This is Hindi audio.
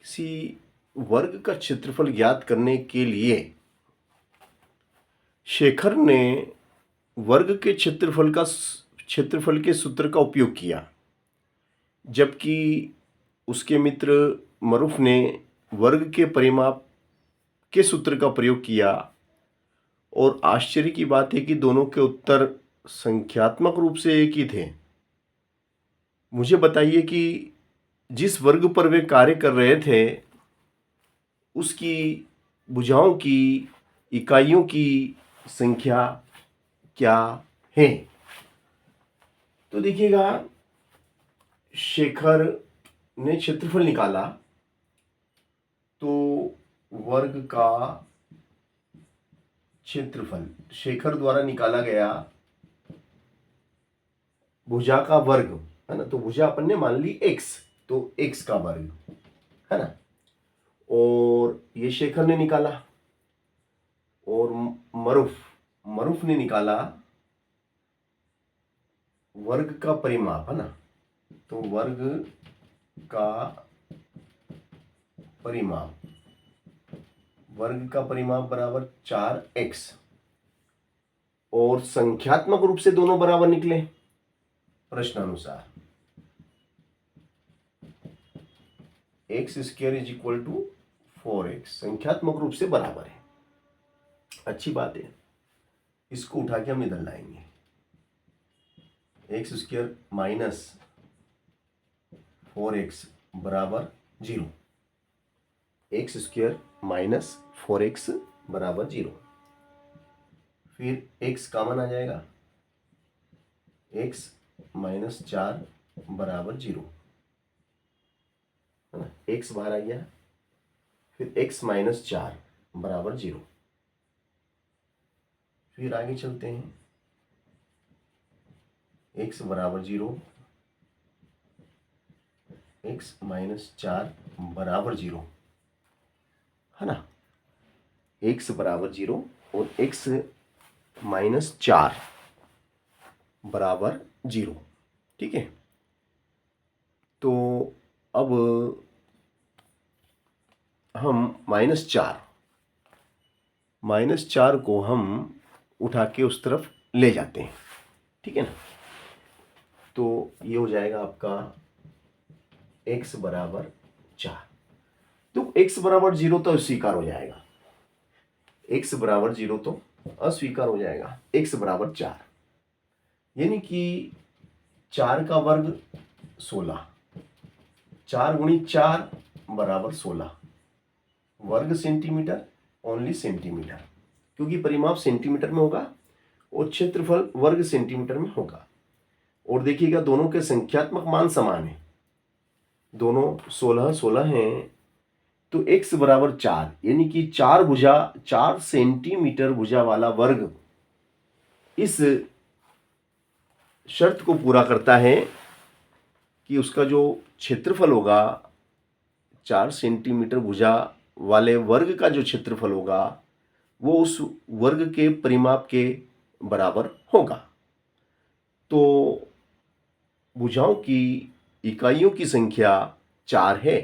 किसी वर्ग का क्षेत्रफल ज्ञात करने के लिए शेखर ने वर्ग के क्षेत्रफल के सूत्र का उपयोग किया, जबकि उसके मित्र मरूफ ने वर्ग के परिमाप के सूत्र का प्रयोग किया। और आश्चर्य की बात है कि दोनों के उत्तर संख्यात्मक रूप से एक ही थे। मुझे बताइए कि जिस वर्ग पर वे कार्य कर रहे थे उसकी भुजाओं की इकाइयों की संख्या क्या है। तो देखिएगा, शेखर ने क्षेत्रफल निकाला तो वर्ग का क्षेत्रफल शेखर द्वारा निकाला गया भुजा का वर्ग है ना। तो भुजा अपन ने मान ली x, तो x का वर्ग है ना। और ये शेखर ने निकाला और मरूफ ने निकाला वर्ग का परिमाप है ना। तो वर्ग का परिमाप बराबर 4x। और संख्यात्मक रूप से दोनों बराबर निकले प्रश्नानुसार। x square is equal to 4x, संख्यात्मक रूप से बराबर है। अच्छी बात है, इसको उठा के हम इधर लाएंगे। x स्क्वायर माइनस 4x बराबर 0। x स्क्वायर माइनस 4x बराबर 0। फिर x कॉमन आ जाएगा, x माइनस 4 बराबर 0 है ना। x बाहर आ गया, फिर x माइनस 4 बराबर 0। फिर आगे चलते हैं, x बराबर 0, x माइनस 4 बराबर 0 है ना। x बराबर 0 और x माइनस 4 बराबर 0। ठीक है, तो अब हम माइनस 4 को हम उठा के उस तरफ ले जाते हैं। ठीक है ना। तो ये हो जाएगा आपका x बराबर 4। तो x बराबर 0 तो अस्वीकार हो जाएगा, x बराबर 0 तो अस्वीकार हो जाएगा। x बराबर 4 यानी कि 4 का वर्ग 16, 4 गुणित 4 बराबर 16। वर्ग सेंटीमीटर, ओनली सेंटीमीटर, क्योंकि परिमाप सेंटीमीटर में होगा और क्षेत्रफल वर्ग सेंटीमीटर में होगा। और देखिएगा, दोनों के संख्यात्मक मान समान है, दोनों 16 16 हैं। तो x बराबर 4 यानी कि 4 सेंटीमीटर भुजा वाला वर्ग इस शर्त को पूरा करता है कि उसका जो क्षेत्रफल होगा, 4 सेंटीमीटर भुजा वाले वर्ग का जो क्षेत्रफल होगा वो उस वर्ग के परिमाप के बराबर होगा। तो भुजाओं की इकाइयों की संख्या 4 है।